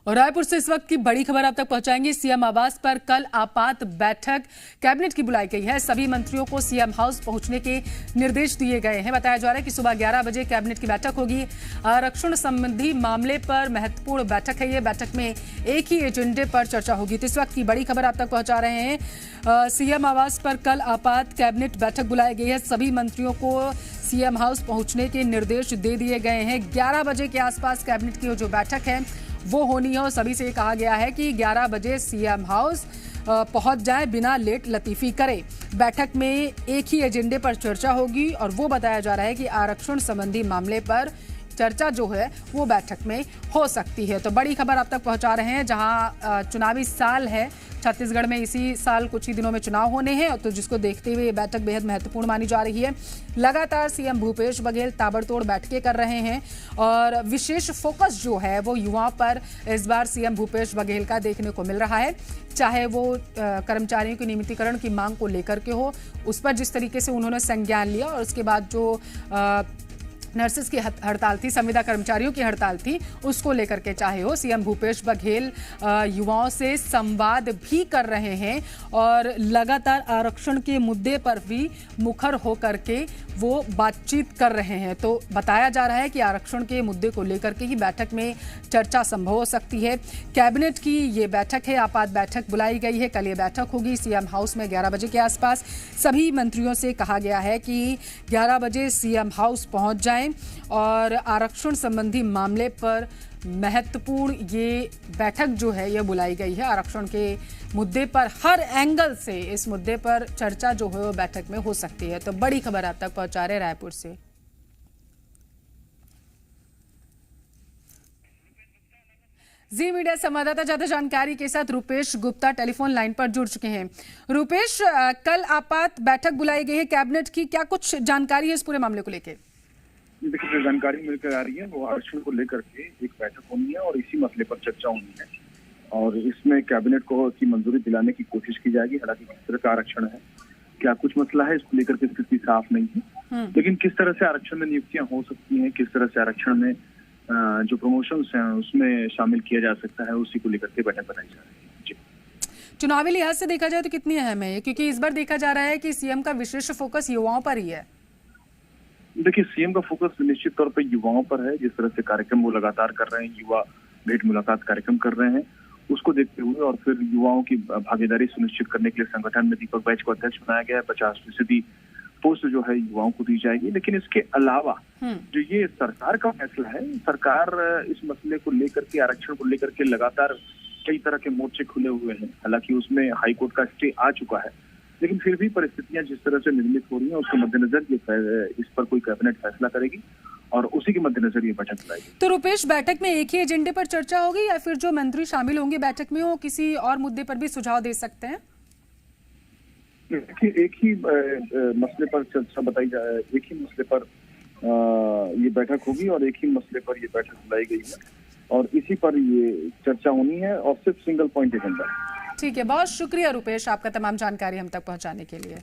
और रायपुर से इस वक्त की बड़ी खबर आप तक पहुंचाएंगे। सीएम आवास पर कल आपात बैठक कैबिनेट की बुलाई गई है। सभी मंत्रियों को सीएम हाउस पहुंचने के निर्देश दिए गए हैं। बताया जा रहा है कि सुबह 11 बजे कैबिनेट की बैठक होगी। आरक्षण संबंधी मामले पर महत्वपूर्ण बैठक है। ये बैठक में एक ही एजेंडे पर चर्चा होगी। तो इस वक्त की बड़ी खबर आप तक पहुंचा रहे हैं। सीएम आवास पर कल आपात कैबिनेट बैठक बुलाई गई है। सभी मंत्रियों को सीएम हाउस पहुंचने के निर्देश दे दिए गए हैं। 11 बजे के आसपास कैबिनेट की जो बैठक है वो होनी है और सभी से कहा गया है कि 11 बजे सीएम हाउस पहुंच जाए, बिना लेट लतीफी करे। बैठक में एक ही एजेंडे पर चर्चा होगी और वो बताया जा रहा है कि आरक्षण संबंधी मामले पर चर्चा जो है वो बैठक में हो सकती है। तो बड़ी खबर आप तक पहुंचा रहे हैं। जहां चुनावी साल है छत्तीसगढ़ में, इसी साल कुछ ही दिनों में चुनाव होने हैं, तो जिसको देखते हुए ये बैठक बेहद महत्वपूर्ण मानी जा रही है। लगातार सीएम भूपेश बघेल ताबड़तोड़ बैठकें कर रहे हैं और विशेष फोकस जो है वो युवाओं पर इस बार सीएम भूपेश बघेल का देखने को मिल रहा है। चाहे वो कर्मचारियों के नियमितीकरण की मांग को लेकर के हो, उस पर जिस तरीके से उन्होंने संज्ञान लिया, और उसके बाद जो नर्सेस की हड़ताल थी, संविदा कर्मचारियों की हड़ताल थी, उसको लेकर के चाहे हो, सीएम भूपेश बघेल युवाओं से संवाद भी कर रहे हैं और लगातार आरक्षण के मुद्दे पर भी मुखर होकर के वो बातचीत कर रहे हैं। तो बताया जा रहा है कि आरक्षण के मुद्दे को लेकर के ही बैठक में चर्चा संभव हो सकती है। कैबिनेट की ये बैठक है, आपात बैठक बुलाई गई है। कल ये बैठक होगी सीएम हाउस में 11 बजे के आसपास। सभी मंत्रियों से कहा गया है कि 11 बजे सीएम हाउस पहुंच जाएं और आरक्षण संबंधी मामले पर महत्वपूर्ण ये बैठक जो है ये बुलाई गई है। आरक्षण के मुद्दे पर हर एंगल से इस मुद्दे पर चर्चा जो है वो बैठक में हो सकती है। तो बड़ी खबर आप तक पहुंचा रहे रायपुर से। जी मीडिया संवाददाता ज्यादा जानकारी के साथ रुपेश गुप्ता टेलीफोन लाइन पर जुड़ चुके हैं। रुपेश, कल आपात बैठक बुलाई गई है कैबिनेट की, क्या कुछ जानकारी है इस पूरे मामले को लेकर? देखिए, जो जानकारी मिलकर आ रही है वो आरक्षण को लेकर के एक बैठक होनी है और इसी मसले पर चर्चा होनी है और इसमें कैबिनेट को की मंजूरी दिलाने की कोशिश की जाएगी। हालांकि किस तरह का आरक्षण है, क्या कुछ मसला है, इसको लेकर के स्थिति साफ नहीं है, लेकिन किस तरह से आरक्षण में नियुक्तियां हो सकती हैं, किस तरह से आरक्षण में जो प्रमोशंस हैं उसमें शामिल किया जा सकता है, उसी को लेकर के बैठक बनाई जा रही है। जी, चुनावी लिहाज से देखा जाए तो कितनी अहम है, क्योंकि इस बार देखा जा रहा है कि सीएम का विशेष फोकस युवाओं पर ही है। देखिए, सीएम का फोकस निश्चित तौर पर युवाओं पर है। जिस तरह से कार्यक्रम वो लगातार कर रहे हैं, युवा भेंट मुलाकात कार्यक्रम कर रहे हैं, उसको देखते हुए और फिर युवाओं की भागीदारी सुनिश्चित करने के लिए संगठन में दीपक बैच को अध्यक्ष बनाया गया है। 50% पोस्ट जो है युवाओं को दी जाएगी। लेकिन इसके अलावा जो ये सरकार का फैसला है, सरकार इस मसले को लेकर के, आरक्षण को लेकर के लगातार कई तरह के मोर्चे खुले हुए हैं। हालांकि उसमें हाईकोर्ट का स्टे आ चुका है, लेकिन फिर भी परिस्थितियां जिस तरह से निर्मित हो रही हैं उसके मद्देनजर इस पर कोई कैबिनेट फैसला करेगी और उसी के मद्देनजर ये बैठक बुलाएगी। तो रुपेश, बैठक में एक ही एजेंडे पर चर्चा होगी या फिर जो मंत्री शामिल होंगे बैठक में वो किसी और मुद्दे पर भी सुझाव दे सकते हैं? देखिए, एक ही मसले पर चर्चा बताई जाए, एक ही मसले पर ये बैठक होगी और एक ही मसले पर ये बैठक बुलाई गई है और इसी पर ये चर्चा होनी है और सिर्फ सिंगल पॉइंट एजेंडा। ठीक है, बहुत शुक्रिया रुपेश आपका तमाम जानकारी हम तक पहुंचाने के लिए।